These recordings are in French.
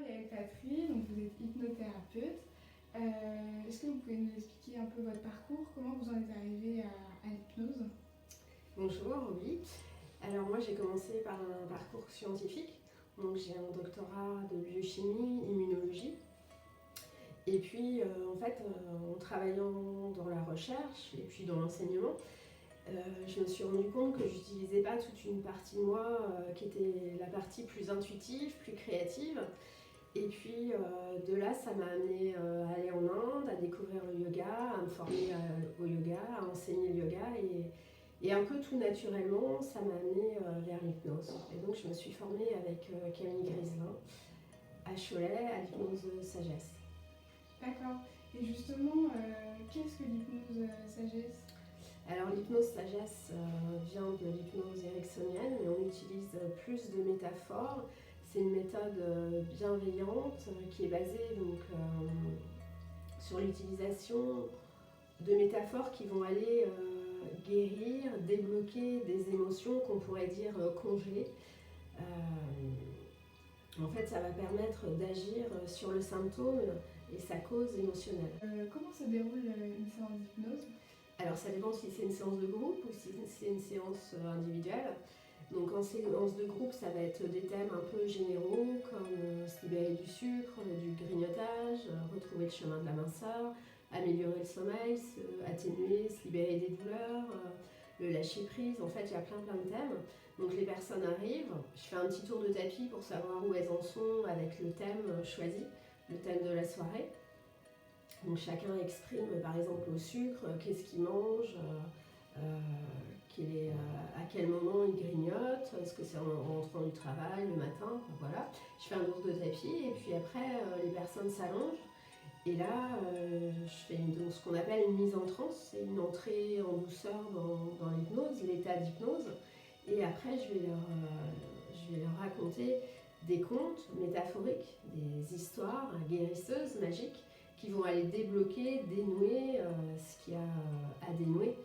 travaille avec Patrick, donc vous êtes hypnothérapeute. Est-ce que vous pouvez nous expliquer un peu votre parcours? Comment vous en êtes arrivé à l'hypnose? Bonjour, oui. Alors moi j'ai commencé par un parcours scientifique. Donc j'ai un doctorat de biochimie, immunologie. Et puis en travaillant dans la recherche et puis dans l'enseignement, je me suis rendu compte que j'utilisais pas toute une partie de moi qui était la partie plus intuitive, plus créative. Et puis de là, ça m'a amené à aller en Inde, à découvrir le yoga, à me former au yoga, à enseigner le yoga. Et un peu tout naturellement, ça m'a amené vers l'hypnose. Et donc je me suis formée avec Camille Griselin à Cholet, à l'hypnose sagesse. D'accord. Et justement, qu'est-ce que l'hypnose sagesse? Alors l'hypnose sagesse vient de l'hypnose ericksonienne, mais on utilise plus de métaphores. C'est une méthode bienveillante qui est basée sur l'utilisation de métaphores qui vont aller guérir, débloquer des émotions qu'on pourrait dire congelées. En fait, ça va permettre d'agir sur le symptôme et sa cause émotionnelle. Comment se déroule une séance d'hypnose? Alors ça dépend si c'est une séance de groupe ou si c'est une séance individuelle. Donc en séance de groupe, ça va être des thèmes un peu généraux comme se libérer du sucre, du grignotage, retrouver le chemin de la minceur, améliorer le sommeil, atténuer, se libérer des douleurs, le lâcher prise. En fait, il y a plein de thèmes. Donc les personnes arrivent, je fais un petit tour de tapis pour savoir où elles en sont avec le thème choisi, le thème de la soirée. Donc chacun exprime par exemple au sucre qu'est-ce qu'il mange, à quel moment il grignote, est-ce que c'est en rentrant du travail, le matin, voilà. Je fais un tour de tapis et puis après les personnes s'allongent et là je fais ce qu'on appelle une mise en transe, c'est une entrée en douceur dans l'hypnose, l'état d'hypnose, et après je vais leur raconter des contes métaphoriques, des histoires guérisseuses, magiques, qui vont aller débloquer, dénouer ce qu'il y a à dénouer.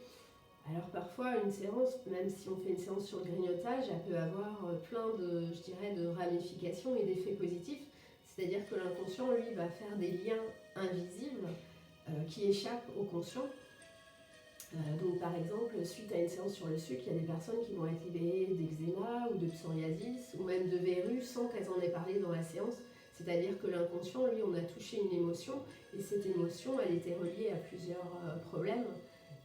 Alors parfois une séance, même si on fait une séance sur le grignotage, elle peut avoir plein de ramifications et d'effets positifs. C'est-à-dire que l'inconscient, lui, va faire des liens invisibles qui échappent au conscient. Donc par exemple, suite à une séance sur le sucre, il y a des personnes qui vont être libérées d'eczéma ou de psoriasis ou même de verrues sans qu'elles en aient parlé dans la séance. C'est-à-dire que l'inconscient, lui, on a touché une émotion et cette émotion, elle était reliée à plusieurs problèmes.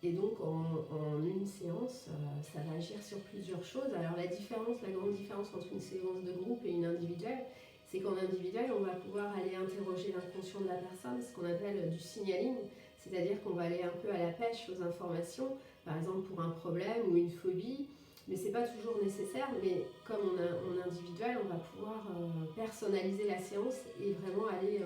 Et donc en une séance, ça va agir sur plusieurs choses. Alors la grande différence entre une séance de groupe et une individuelle, c'est qu'en individuel, on va pouvoir aller interroger l'inconscient de la personne, ce qu'on appelle du signaling, c'est-à-dire qu'on va aller un peu à la pêche aux informations, par exemple pour un problème ou une phobie, mais c'est pas toujours nécessaire, mais comme en individuel, on va pouvoir personnaliser la séance et vraiment aller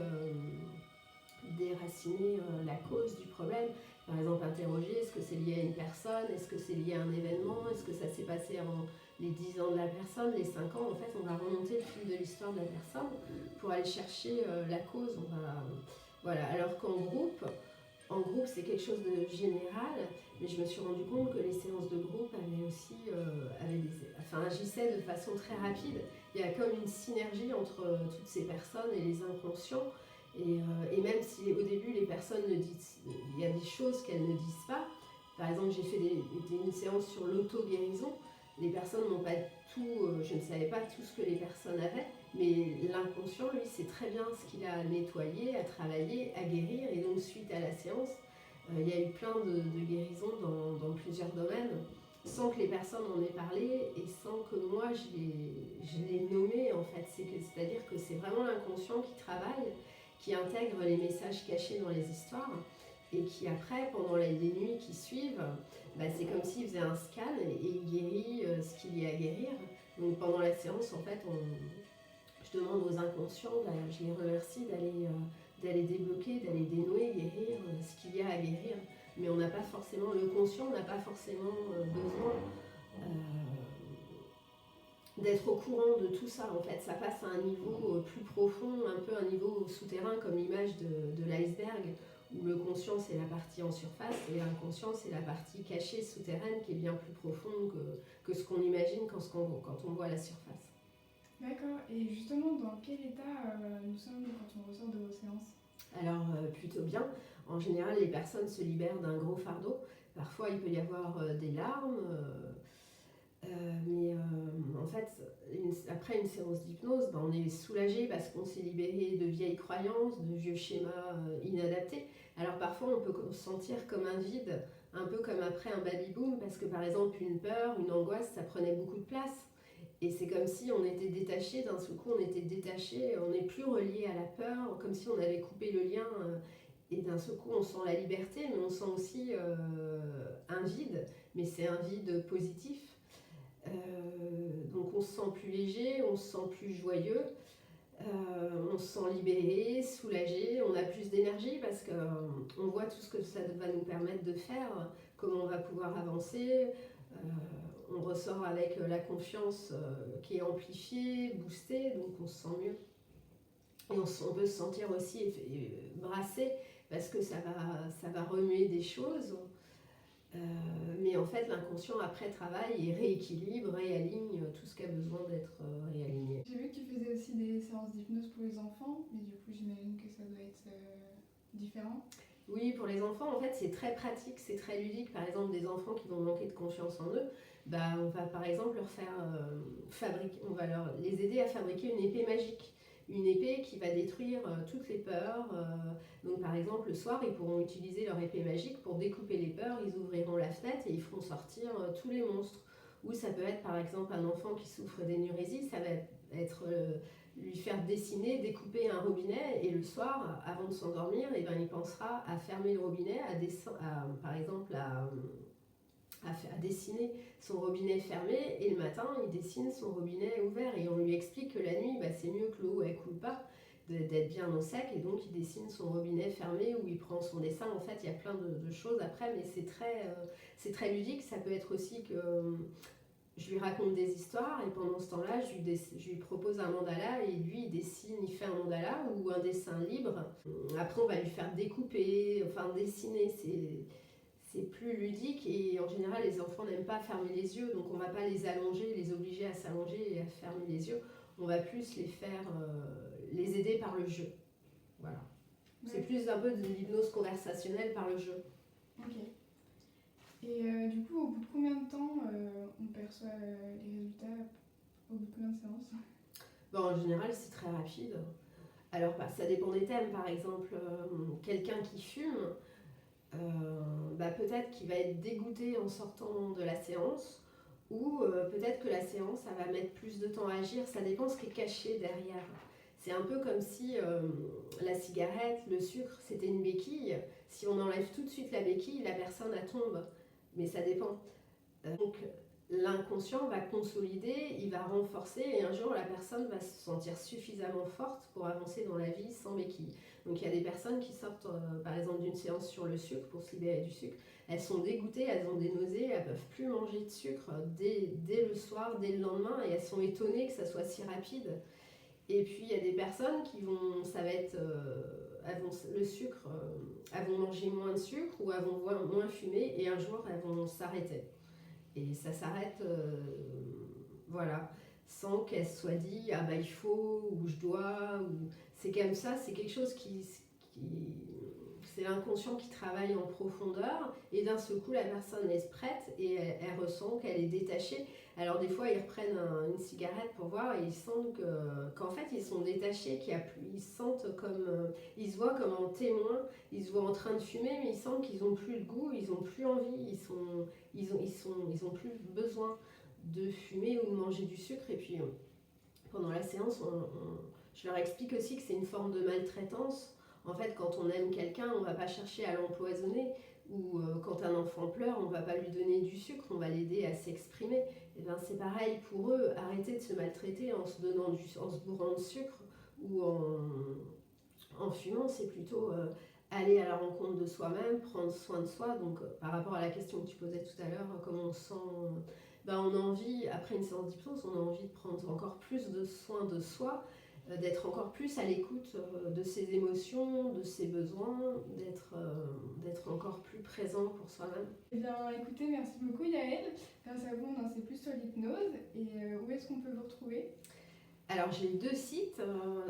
déraciner la cause du problème. Par exemple, interroger, est-ce que c'est lié à une personne, est-ce que c'est lié à un événement, est-ce que ça s'est passé avant les 10 ans de la personne, les 5 ans. En fait, on va remonter le fil de l'histoire de la personne pour aller chercher la cause. Voilà. Alors qu'en groupe, c'est quelque chose de général, mais je me suis rendu compte que les séances de groupe agissaient de façon très rapide. Il y a comme une synergie entre toutes ces personnes et les inconscients. Et même si au début les personnes il y a des choses qu'elles ne disent pas. Par exemple, j'ai fait une séance sur l'auto-guérison. Les personnes n'ont pas tout, je ne savais pas tout ce que les personnes avaient, mais l'inconscient, lui, sait très bien ce qu'il a à nettoyer, à travailler, à guérir. Et donc, suite à la séance, il y a eu plein de guérisons dans plusieurs domaines, sans que les personnes en aient parlé et sans que moi, je l'ai nommé, en fait. C'est-à-dire que c'est vraiment l'inconscient qui travaille, qui intègre les messages cachés dans les histoires et qui après, pendant les nuits qui suivent, c'est comme s'il faisait un scan et il guérit ce qu'il y a à guérir. Donc pendant la séance, en fait, je demande aux inconscients, je les remercie d'aller débloquer, d'aller dénouer, guérir ce qu'il y a à guérir. Mais on n'a pas forcément, le conscient n'a pas forcément besoin d'être au courant de tout ça. En fait, ça passe à un niveau plus profond, un peu un niveau souterrain, comme l'image de l'iceberg, où le conscient c'est la partie en surface et l'inconscient c'est la partie cachée, souterraine, qui est bien plus profonde que ce qu'on imagine quand on voit la surface. D'accord. Et justement, dans quel état nous sommes quand on ressort de vos séances? Alors, plutôt bien. En général, les personnes se libèrent d'un gros fardeau. Parfois, il peut y avoir des larmes, mais en fait, après une séance d'hypnose, ben, on est soulagé parce qu'on s'est libéré de vieilles croyances, de vieux schémas inadaptés. Alors parfois, on peut se sentir comme un vide, un peu comme après un baby-boom, parce que par exemple, une peur, une angoisse, ça prenait beaucoup de place. Et c'est comme si on était détaché, d'un seul coup on était détaché, on n'est plus relié à la peur, comme si on avait coupé le lien. Et d'un seul coup on sent la liberté, mais on sent aussi un vide, mais c'est un vide positif. Donc on se sent plus léger, on se sent plus joyeux, on se sent libéré, soulagé, on a plus d'énergie parce qu'on voit tout ce que ça va nous permettre de faire, comment on va pouvoir avancer. On ressort avec la confiance qui est amplifiée, boostée, donc on se sent mieux. Et on peut se sentir aussi brassé parce que ça va remuer des choses. Mais en fait, l'inconscient, après travail, et rééquilibre, réaligne tout ce qui a besoin d'être réaligné. J'ai vu que tu faisais aussi des séances d'hypnose pour les enfants, mais du coup, j'imagine que ça doit être différent. Oui, pour les enfants, en fait, c'est très pratique, c'est très ludique. Par exemple, des enfants qui vont manquer de confiance en eux, bah, on va par exemple leur faire fabriquer, on va les aider à fabriquer une épée magique. Une épée qui va détruire toutes les peurs. Donc par exemple, le soir, ils pourront utiliser leur épée magique pour découper les peurs, ils ouvriront la fenêtre et ils feront sortir tous les monstres. Ou ça peut être par exemple un enfant qui souffre d'énurésie, ça va être lui faire dessiner, découper un robinet et le soir, avant de s'endormir, eh ben, il pensera à fermer le robinet, par exemple à dessiner son robinet fermé et le matin il dessine son robinet ouvert et on lui explique que la nuit bah, c'est mieux que l'eau elle coule pas, d'être bien au sec et donc il dessine son robinet fermé où il prend son dessin. En fait il y a plein de choses après mais c'est très ludique. Ça peut être aussi que je lui raconte des histoires et pendant ce temps-là, je lui propose un mandala et lui, il dessine, il fait un mandala ou un dessin libre. Après, on va lui faire découper, enfin dessiner, c'est plus ludique et en général, les enfants n'aiment pas fermer les yeux, donc on ne va pas les allonger, les obliger à s'allonger et à fermer les yeux. On va plus les aider par le jeu. Voilà. Ouais. C'est plus un peu de l'hypnose conversationnelle par le jeu. Ok. Et du coup, au bout de combien de temps on perçoit les résultats? Au bout de combien de séances? Bon, en général, c'est très rapide. Alors, bah, ça dépend des thèmes. Par exemple, quelqu'un qui fume, bah, peut-être qu'il va être dégoûté en sortant de la séance, ou peut-être que la séance, ça va mettre plus de temps à agir. Ça dépend ce qui est caché derrière. C'est un peu comme si la cigarette, le sucre, c'était une béquille. Si on enlève tout de suite la béquille, la personne, elle tombe. Mais ça dépend. Donc, l'inconscient va consolider, il va renforcer et un jour la personne va se sentir suffisamment forte pour avancer dans la vie sans béquille. Donc il y a des personnes qui sortent par exemple d'une séance sur le sucre pour se libérer du sucre, elles sont dégoûtées, elles ont des nausées, elles ne peuvent plus manger de sucre dès le soir, dès le lendemain et elles sont étonnées que ça soit si rapide. Et puis il y a des personnes qui vont, ça va être, le sucre, elles vont manger moins de sucre ou elles vont moins fumer et un jour elles vont s'arrêter. Et ça s'arrête, voilà, sans qu'elle soit dit ah bah il faut ou je dois ou c'est comme ça, c'est quelque chose c'est l'inconscient qui travaille en profondeur et d'un seul coup la personne est prête et elle ressent qu'elle est détachée. Alors des fois ils reprennent une cigarette pour voir et ils sentent qu'en fait ils sont détachés, ils se sentent comme ils se voient comme en témoin, ils se voient en train de fumer mais ils sentent qu'ils n'ont plus le goût, ils n'ont plus envie, ils ont plus besoin de fumer ou de manger du sucre. Et puis pendant la séance je leur explique aussi que c'est une forme de maltraitance. En fait, quand on aime quelqu'un, on ne va pas chercher à l'empoisonner. Ou quand un enfant pleure, on ne va pas lui donner du sucre, on va l'aider à s'exprimer. Et ben c'est pareil pour eux, arrêter de se maltraiter en se bourrant de sucre ou en fumant, c'est plutôt aller à la rencontre de soi-même, prendre soin de soi. Donc par rapport à la question que tu posais tout à l'heure, comment on se sent, ben, on a envie, après une séance d'hypnose, on a envie de prendre encore plus de soin de soi, d'être encore plus à l'écoute de ses émotions, de ses besoins, d'être encore plus présent pour soi-même. Eh bien écoutez, merci beaucoup Yael. Grâce à vous, on en sait plus sur l'hypnose. Et où est-ce qu'on peut vous retrouver? Alors j'ai 2 sites.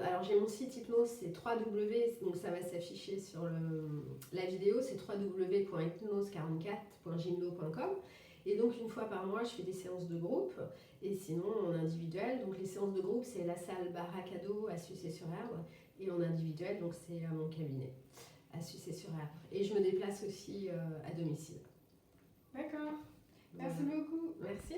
Alors j'ai mon site hypnose, c'est www, donc ça va s'afficher sur la vidéo, c'est www.hypnose44.gimdo.com. Et donc une fois par mois, je fais des séances de groupe et sinon en individuel. Donc les séances de groupe, c'est la salle Baracado à Sucé-sur-Herbe et en individuel, donc c'est à mon cabinet à Sucé-sur-Herbe. Et je me déplace aussi à domicile. D'accord. Merci Voilà. beaucoup. Merci.